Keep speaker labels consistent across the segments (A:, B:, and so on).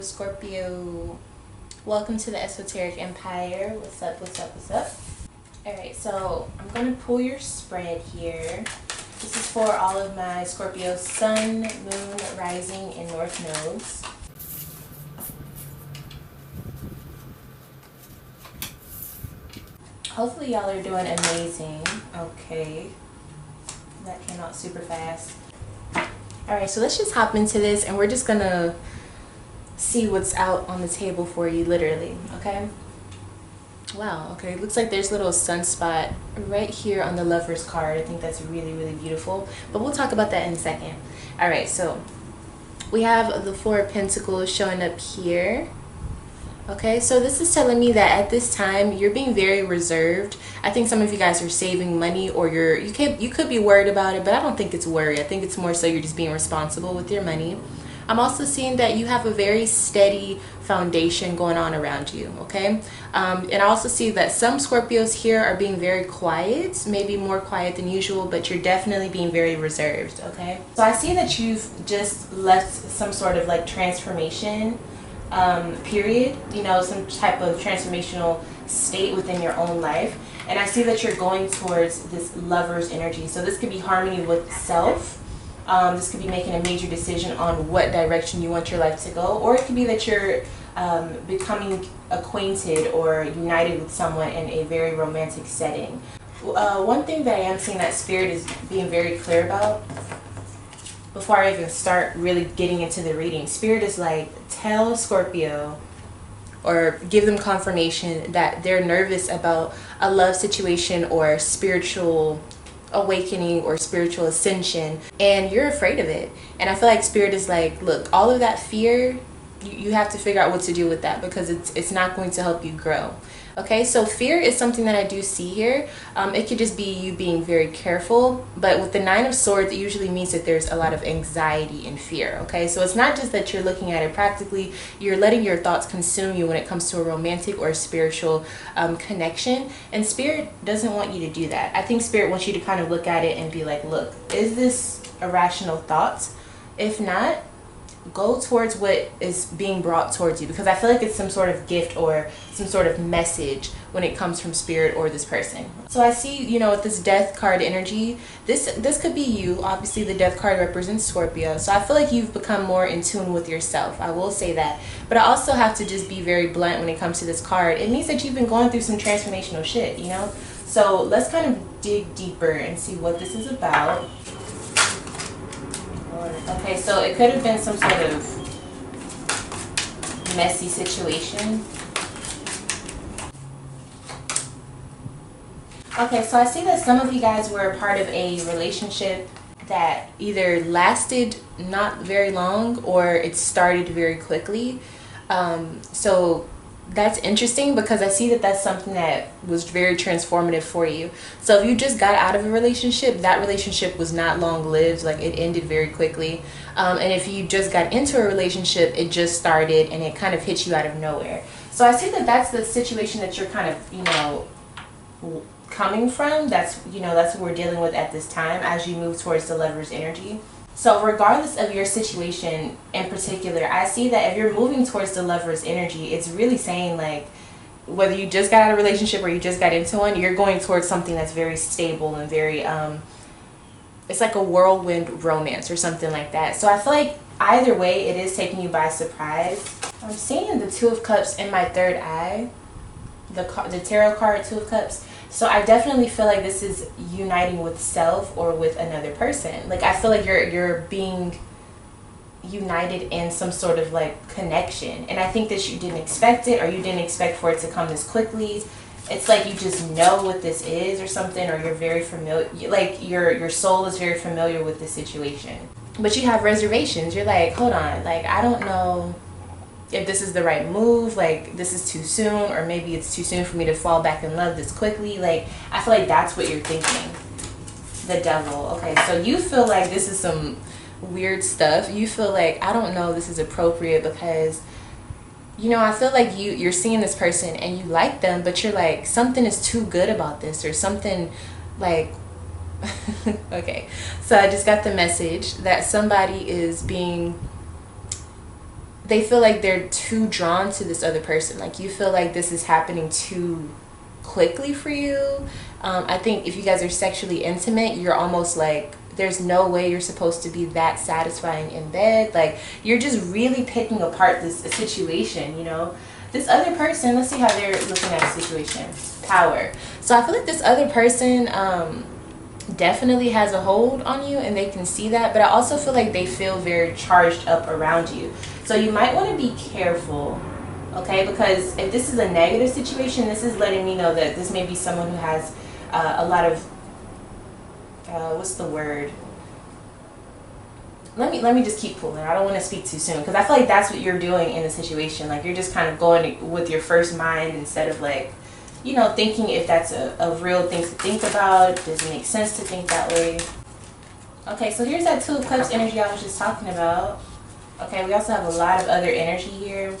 A: Scorpio, welcome to the Esoteric Empire. What's up, what's up, what's up? Alright, so I'm going to pull your spread here. This is for all of my Scorpio Sun, Moon, Rising, and North Nodes. Hopefully y'all are doing amazing. Okay, that came out super fast. Alright, so let's just hop into this and we're just going to see what's out on the table for you, literally. Okay, wow. Okay, looks like there's a little sunspot right here on the Lover's card. I think that's really, really beautiful, but we'll talk about that in a second. All right, so we have the Four of Pentacles showing up here. Okay, so this is telling me that at this time you're being very reserved. I think some of you guys are saving money, or you could be worried about it, but I don't think it's worry. I think it's more so you're just being responsible with your money. I'm also seeing that you have a very steady foundation going on around you, okay? And I also see that some Scorpios here are being very quiet, maybe more quiet than usual, but you're definitely being very reserved, okay? So I see that you've just left some sort of like transformation period, you know, some type of transformational state within your own life. And I see that you're going towards this Lover's energy. So this could be harmony with self. This could be making a major decision on what direction you want your life to go, or it could be that you're becoming acquainted or united with someone in a very romantic setting. One thing that I am seeing that Spirit is being very clear about, before I even start really getting into the reading, Spirit is like, tell Scorpio or give them confirmation that they're nervous about a love situation or spiritual awakening or spiritual ascension, and you're afraid of it. And I feel like Spirit is like, look, all of that fear, you have to figure out what to do with that, because it's not going to help you grow. Okay, so fear is something that I do see here. It could just be you being very careful, but with the Nine of Swords, it usually means that there's a lot of anxiety and fear. Okay, so it's not just that you're looking at it practically, you're letting your thoughts consume you when it comes to a romantic or spiritual connection, and Spirit doesn't want you to do that. I think Spirit wants you to kind of look at it and be like, look, is this a rational thought? If not, go towards what is being brought towards you, because I feel like it's some sort of gift or some sort of message when it comes from Spirit or this person. So I see, you know, with this Death card energy, this could be you. Obviously the Death card represents Scorpio, so I feel like you've become more in tune with yourself. I will say that, but I also have to just be very blunt when it comes to this card. It means that you've been going through some transformational shit, you know. So let's kind of dig deeper and see what this is about. Okay, so it could have been some sort of messy situation. Okay, so I see that some of you guys were a part of a relationship that either lasted not very long or it started very quickly. So that's interesting, because I see that that's something that was very transformative for you. So if you just got out of a relationship, that relationship was not long lived, like it ended very quickly. And if you just got into a relationship, it just started and it kind of hit you out of nowhere. So I see that that's the situation that you're kind of, you know, coming from. That's, you know, that's what we're dealing with at this time as you move towards the Lover's energy. So regardless of your situation in particular, I see that if you're moving towards the Lover's energy, it's really saying like, whether you just got out of a relationship or you just got into one, you're going towards something that's very stable and very, it's like a whirlwind romance or something like that. So I feel like either way, it is taking you by surprise. I'm seeing the Two of Cups in my third eye, the tarot card Two of Cups. So I definitely feel like this is uniting with self or with another person. Like I feel like you're being united in some sort of like connection, and I think that you didn't expect it, or you didn't expect for it to come this quickly. It's like you just know what this is or something, or you're very familiar, like your soul is very familiar with this situation, but you have reservations. You're like, hold on, like I don't know if this is the right move, like this is too soon, or maybe it's too soon for me to fall back in love this quickly. Like I feel like that's what you're thinking. The Devil. Okay, so you feel like this is some weird stuff. You feel like, I don't know, this is appropriate, because, you know, I feel like you're seeing this person and you like them, but you're like, something is too good about this, or something like okay, so I just got the message that somebody is being they feel like they're too drawn to this other person. Like you feel like this is happening too quickly for you. I think if you guys are sexually intimate, you're almost like, there's no way you're supposed to be that satisfying in bed. Like you're just really picking apart this situation, you know. This other person, let's see how they're looking at the situation. Power. So I feel like this other person definitely has a hold on you, and they can see that, but I also feel like they feel very charged up around you. So you might want to be careful, okay? Because if this is a negative situation, this is letting me know that this may be someone who has a lot of what's the word? Let me just keep pulling. I don't want to speak too soon, because I feel like that's what you're doing in the situation. Like you're just kind of going with your first mind instead of like, you know, thinking if that's a real thing to think about. Does it make sense to think that way? Okay, so here's that Two of Cups energy I was just talking about. Okay, we also have a lot of other energy here.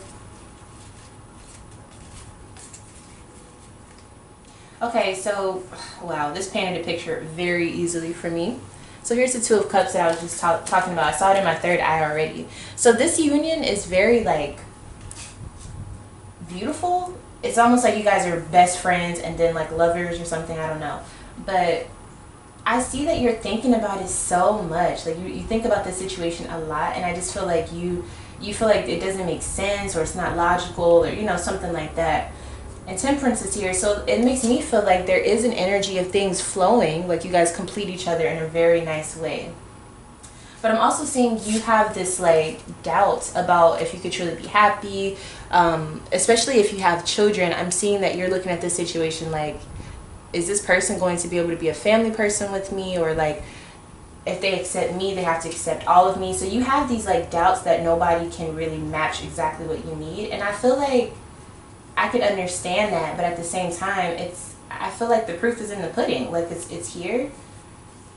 A: Okay, so, wow, this painted a picture very easily for me. So here's the Two of Cups that I was just talking about. I saw it in my third eye already. So this union is very, like, beautiful. It's almost like you guys are best friends and then, like, lovers or something. I don't know. But I see that you're thinking about it so much. Like, you think about this situation a lot, and I just feel like you feel like it doesn't make sense, or it's not logical, or, you know, something like that. And Temperance is here, so it makes me feel like there is an energy of things flowing, like you guys complete each other in a very nice way. But I'm also seeing you have this like doubt about if you could truly be happy, especially if you have children. I'm seeing that you're looking at this situation like, is this person going to be able to be a family person with me, or like if they accept me, they have to accept all of me. So you have these like doubts that nobody can really match exactly what you need, and I feel like I could understand that, but at the same time, I feel like the proof is in the pudding. Like it's here.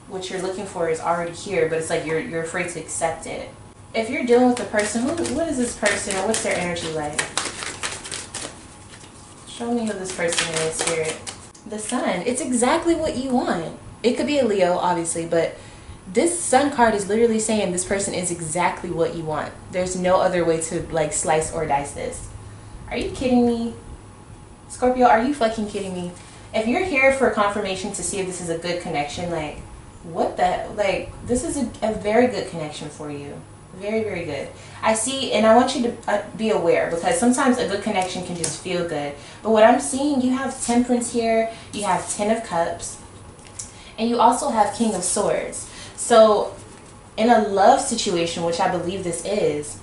A: What you're looking for is already here, but it's like you're afraid to accept it. If you're dealing with a person, what is this person, or what's their energy like? Show me who this person is, Spirit. The Sun. It's exactly what you want. It could be a Leo, obviously, but this Sun card is literally saying this person is exactly what you want. There's no other way to like slice or dice this. Are you kidding me? Scorpio, are you fucking kidding me? If you're here for confirmation to see if this is a good connection, like, what the, like, this is a very good connection for you. Very, very good. I see, and I want you to be aware, because sometimes a good connection can just feel good. But what I'm seeing, you have Temperance here, you have Ten of Cups, and you also have King of Swords. So, in a love situation, which I believe this is,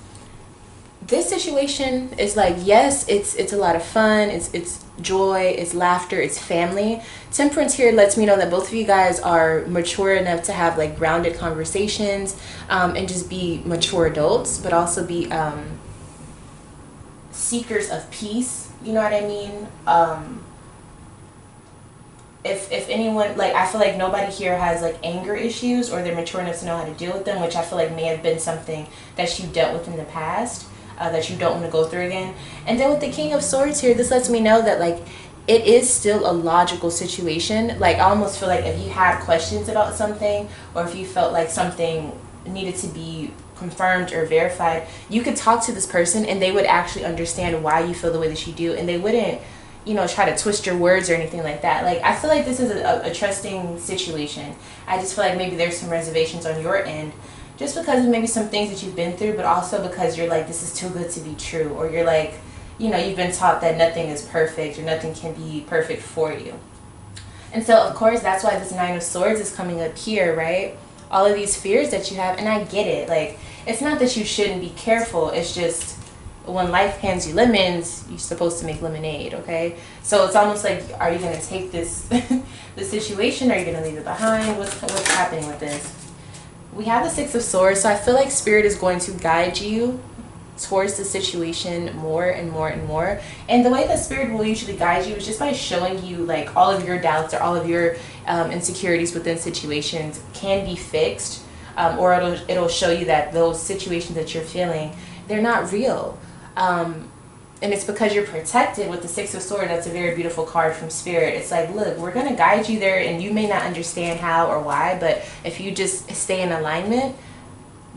A: this situation is like, yes, it's a lot of fun, it's joy, it's laughter, it's family. Temperance here lets me know that both of you guys are mature enough to have like grounded conversations, and just be mature adults, but also be seekers of peace, you know what I mean? If anyone, like, I feel like nobody here has like anger issues, or they're mature enough to know how to deal with them, which I feel like may have been something that you dealt with in the past. That you don't want to go through again. And then with the King of Swords here, this lets me know that like it is still a logical situation. Like I almost feel like if you had questions about something, or if you felt like something needed to be confirmed or verified, you could talk to this person and they would actually understand why you feel the way that you do, and they wouldn't, you know, try to twist your words or anything like that. Like I feel like this is a trusting situation. I just feel like maybe there's some reservations on your end, just because of maybe some things that you've been through, but also because you're like, this is too good to be true, or you're like, you know, you've been taught that nothing is perfect, or nothing can be perfect for you. And so of course that's why this Nine of Swords is coming up here, right? All of these fears that you have, and I get it. Like, it's not that you shouldn't be careful, it's just when life hands you lemons, you're supposed to make lemonade, okay? So it's almost like, are you going to take this this situation, or are you going to leave it behind? What's happening with this? We have the Six of Swords, so I feel like Spirit is going to guide you towards the situation more and more and more. And the way that Spirit will usually guide you is just by showing you like all of your doubts, or all of your insecurities within situations can be fixed, or it'll show you that those situations that you're feeling, they're not real. And it's because you're protected with the Six of Swords. That's a very beautiful card from Spirit. It's like, look, we're going to guide you there, and you may not understand how or why, but if you just stay in alignment,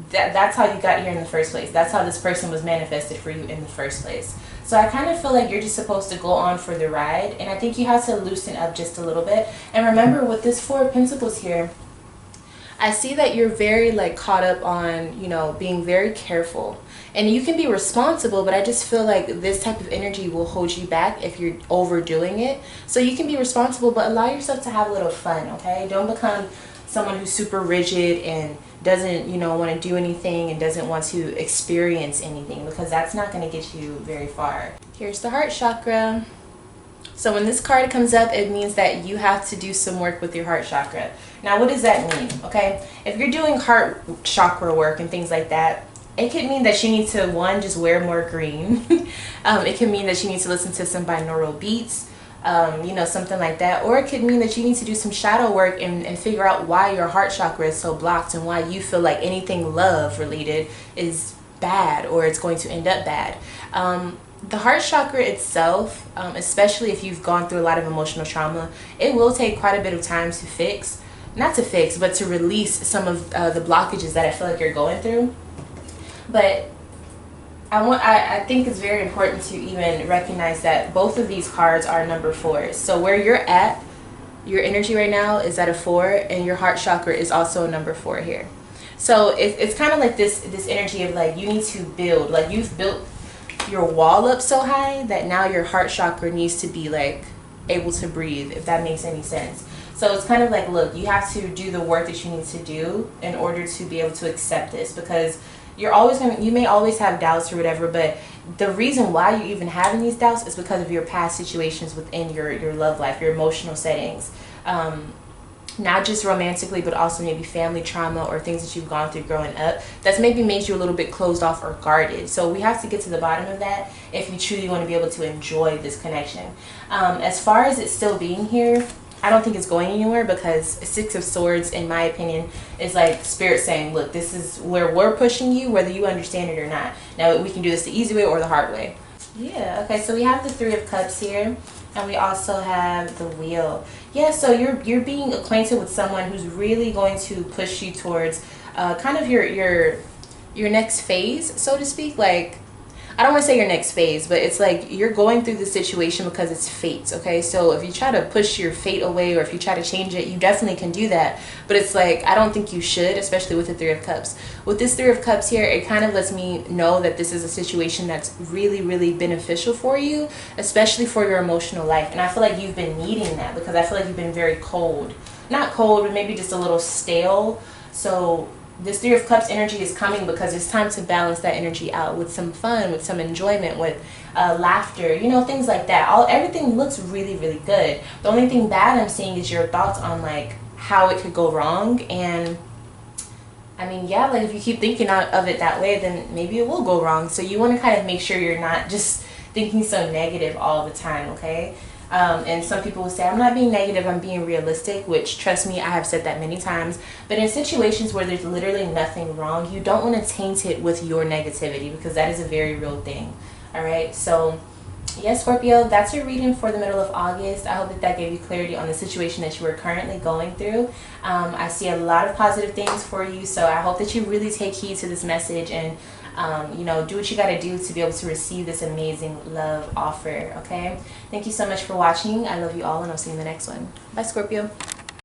A: that's how you got here in the first place. That's how this person was manifested for you in the first place. So I kind of feel like you're just supposed to go on for the ride, and I think you have to loosen up just a little bit. And remember, with this Four of Pentacles here, I see that you're very like caught up on, you know, being very careful. And you can be responsible, but I just feel like this type of energy will hold you back if you're overdoing it. So you can be responsible, but allow yourself to have a little fun, okay? Don't become someone who's super rigid and doesn't, you know, want to do anything and doesn't want to experience anything, because that's not going to get you very far. Here's the heart chakra. So when this card comes up, it means that you have to do some work with your heart chakra. Now, what does that mean? Okay, if you're doing heart chakra work and things like that, it could mean that you need to, one, just wear more green. It can mean that you need to listen to some binaural beats, you know, something like that. Or it could mean that you need to do some shadow work and figure out why your heart chakra is so blocked and why you feel like anything love related is bad or it's going to end up bad. The heart chakra itself, especially if you've gone through a lot of emotional trauma, it will take quite a bit of time to fix. Not to fix, but to release some of the blockages that I feel like you're going through. But I think it's very important to even recognize that both of these cards are number 4s. So where you're at, your energy right now is at a 4, and your heart chakra is also a number 4 here. So it's kind of like this energy of like you need to build, like you've built your wall up so high that now your heart chakra needs to be like able to breathe, if that makes any sense. So it's kind of like, look, you have to do the work that you need to do in order to be able to accept this, because you may always have doubts or whatever, but the reason why you're even having these doubts is because of your past situations within your love life, your emotional settings. Not just romantically, but also maybe family trauma or things that you've gone through growing up that's maybe made you a little bit closed off or guarded. So we have to get to the bottom of that if you truly want to be able to enjoy this connection. As far as it still being here, I don't think it's going anywhere, because 6 of Swords, in my opinion, is like Spirit saying, look, this is where we're pushing you, whether you understand it or not. Now, we can do this the easy way or the hard way. Yeah, okay, so we have the 3 of Cups here, and we also have the Wheel. Yeah, so you're being acquainted with someone who's really going to push you towards kind of your next phase, so to speak. Like, I don't want to say your next phase, but it's like you're going through the situation because it's fate, okay? So if you try to push your fate away or if you try to change it, you definitely can do that. But it's like, I don't think you should, especially with the 3 of Cups. With this 3 of Cups here, it kind of lets me know that this is a situation that's really, really beneficial for you, especially for your emotional life. And I feel like you've been needing that, because I feel like you've been very cold. Not cold, but maybe just a little stale. So this 3 of Cups energy is coming because it's time to balance that energy out with some fun, with some enjoyment, with laughter, you know, things like that. Everything looks really, really good. The only thing bad I'm seeing is your thoughts on like how it could go wrong. And I mean, yeah, like if you keep thinking of it that way, then maybe it will go wrong. So you want to kind of make sure you're not just thinking so negative all the time, okay? And some people will say, I'm not being negative, I'm being realistic, which, trust me, I have said that many times. But in situations where there's literally nothing wrong, you don't want to taint it with your negativity, because that is a very real thing. All right, so yes, Scorpio, that's your reading for the middle of August. I hope that gave you clarity on the situation that you are currently going through. I see a lot of positive things for you, so I hope that you really take heed to this message and you know, do what you got to do to be able to receive this amazing love offer, okay? Thank you so much for watching. I love you all, and I'll see you in the next one. Bye, Scorpio.